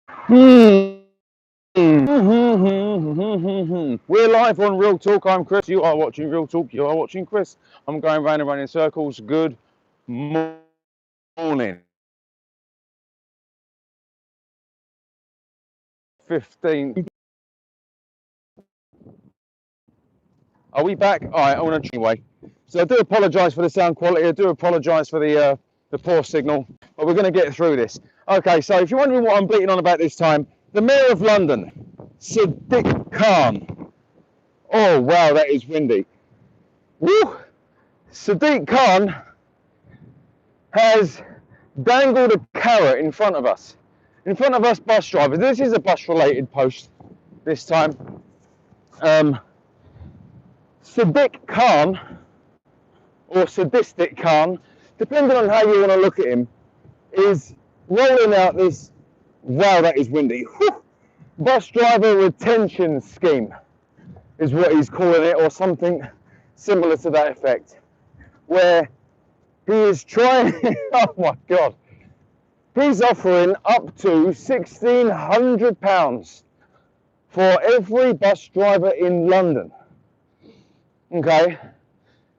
Hmm. We're live on Real Talk. I'm Chris. You are watching Real Talk. You are watching Chris. I'm going round and round in circles. Good morning. 15. Are we back? All right. I want to anyway. So I do apologise for the sound quality. I do apologise for the poor signal, but we're going to get through this. Okay. So if you're wondering what I'm bleating on about this time, the Mayor of London, Sadiq Khan. Oh wow, that is windy. Woo! Sadiq Khan has dangled a carrot in front of us bus drivers. This is a bus related post this time. Sadiq Khan, or Sadistic Khan, depending on how you want to look at him, is rolling out this, wow, that is windy, whew, bus driver retention scheme, is what he's calling it, or something similar to that effect, where he is trying, oh my God, he's offering up to £1,600 for every bus driver in London. Okay?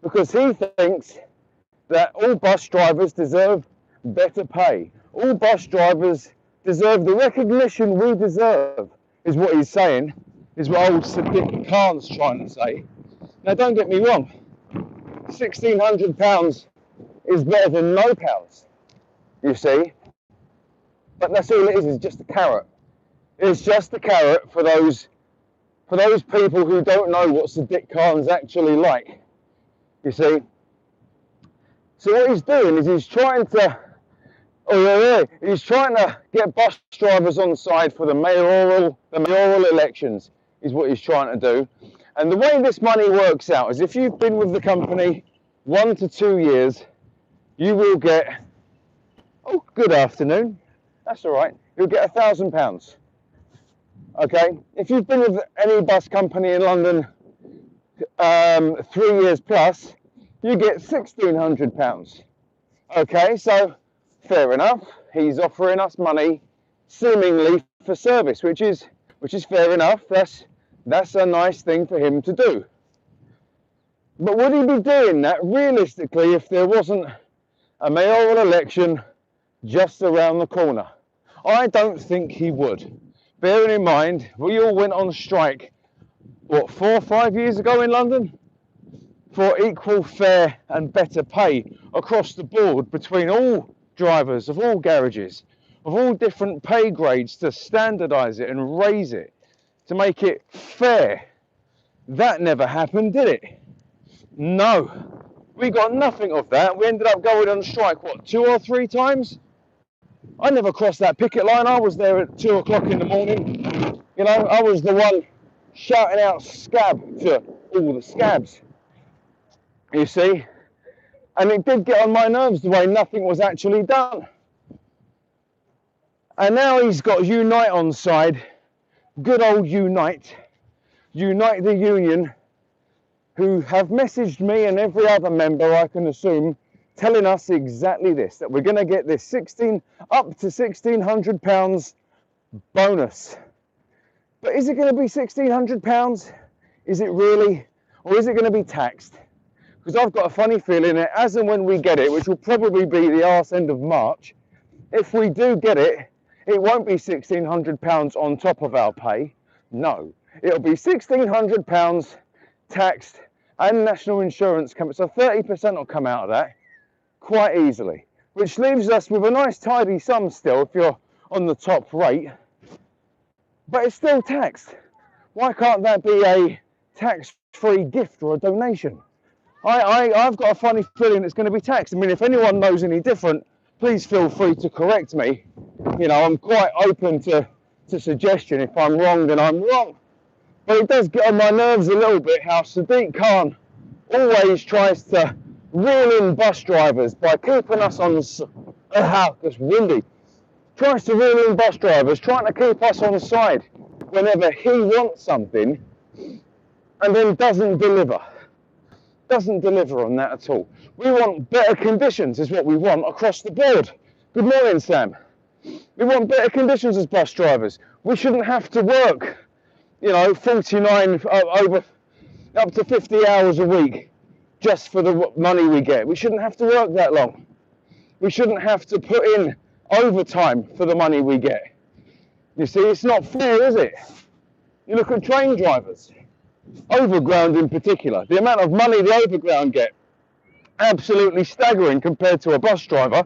Because he thinks that all bus drivers deserve better pay. All bus drivers deserve the recognition we deserve, is what he's saying, is what old Sadiq Khan's trying to say. Now, don't get me wrong, £1,600 is better than no pounds, you see. But that's all it is just a carrot. It's just a carrot for those people who don't know what Sadiq Khan's actually like, you see. So what he's doing is he's trying to get bus drivers on side for the mayoral elections, is what he's trying to do. And the way this money works out is if you've been with the company 1 to 2 years, you will get, oh, good afternoon, that's all right, you'll get £1,000. Okay, if you've been with any bus company in London 3 years plus, you get £1,600. Okay, so fair enough. He's offering us money, seemingly for service, which is fair enough. That's a nice thing for him to do. But would he be doing that realistically if there wasn't a mayoral election just around the corner? I don't think he would. Bearing in mind, we all went on strike, what, 4 or 5 years ago in London? For equal, fair and better pay across the board between all drivers of all garages, of all different pay grades, to standardise it and raise it, to make it fair. That never happened, did it? No. We got nothing of that. We ended up going on strike, what, 2 or 3 times? I never crossed that picket line. I was there at 2 o'clock in the morning. You know, I was the one shouting out scab to all the scabs, you see. And it did get on my nerves the way nothing was actually done. And now he's got Unite on side, good old Unite the Union, who have messaged me and every other member, I can assume, telling us exactly this, that we're going to get this up to £1,600 bonus. But is it going to be £1,600? Is it really? Or is it going to be taxed? Because I've got a funny feeling that as and when we get it, which will probably be the arse end of March, if we do get it, it won't be £1,600 on top of our pay. No, it'll be £1,600 taxed and national insurance coming. So 30% will come out of that quite easily, which leaves us with a nice tidy sum still if you're on the top rate, but it's still taxed. Why can't that be a tax-free gift or a donation? I've got a funny feeling it's going to be taxed. I mean, if anyone knows any different, please feel free to correct me. You know, I'm quite open to suggestion. If I'm wrong, then I'm wrong. But it does get on my nerves a little bit how Sadiq Khan always tries to reel in bus drivers by keeping us on, it's windy, tries to reel in bus drivers, trying to keep us on side whenever he wants something and then doesn't deliver on that at all. We want better conditions is what we want across the board. Good morning, Sam. We want better conditions as bus drivers. We shouldn't have to work, 49 over up to 50 hours a week just for the money we get. We shouldn't have to work that long. We shouldn't have to put in overtime for the money we get. You see, it's not fair, is it? You look at train drivers, overground in particular, the amount of money the overground get, absolutely staggering compared to a bus driver.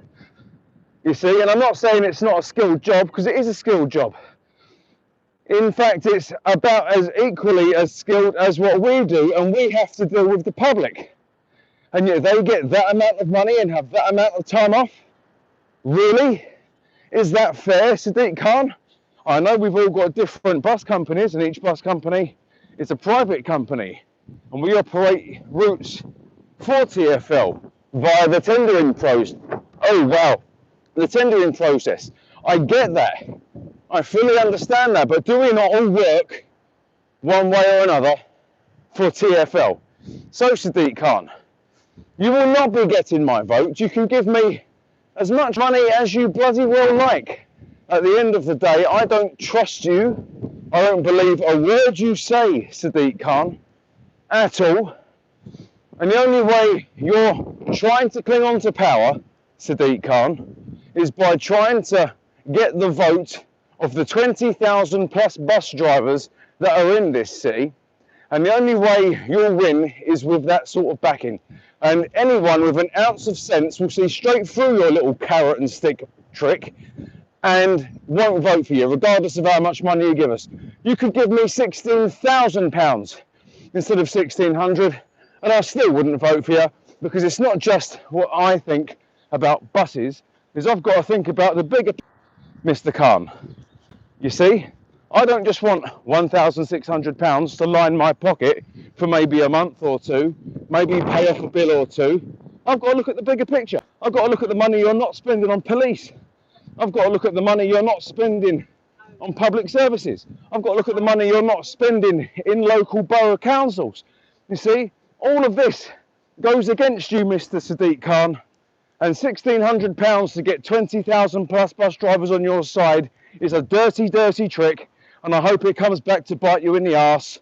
You see, and I'm not saying it's not a skilled job, because it is a skilled job. In fact, it's about as equally as skilled as what we do, and we have to deal with the public. And yet they get that amount of money and have that amount of time off? Really? Is that fair, Sadiq Khan? I know we've all got different bus companies, and each bus company is a private company, and we operate routes for TfL via the tendering process. Oh wow, the tendering process. I get that. I fully understand that, but do we not all work one way or another for TfL? So Sadiq Khan, you will not be getting my vote. You can give me as much money as you bloody well like. At the end of the day, I don't trust you. I don't believe a word you say, Sadiq Khan, at all. And the only way you're trying to cling on to power, Sadiq Khan, is by trying to get the vote of the 20,000 plus bus drivers that are in this city. And the only way you'll win is with that sort of backing. And anyone with an ounce of sense will see straight through your little carrot and stick trick and won't vote for you, regardless of how much money you give us. You could give me £16,000 instead of 1,600, and I still wouldn't vote for you, because it's not just what I think about buses, is I've got to think about the bigger, Mr. Khan. You see, I don't just want £1,600 to line my pocket for maybe a month or two, maybe pay off a bill or two. I've got to look at the bigger picture. I've got to look at the money you're not spending on police. I've got to look at the money you're not spending on public services. I've got to look at the money you're not spending in local borough councils. You see, all of this goes against you, Mr. Sadiq Khan. And £1,600 to get 20,000 plus bus drivers on your side is a dirty, dirty trick. And I hope it comes back to bite you in the arse.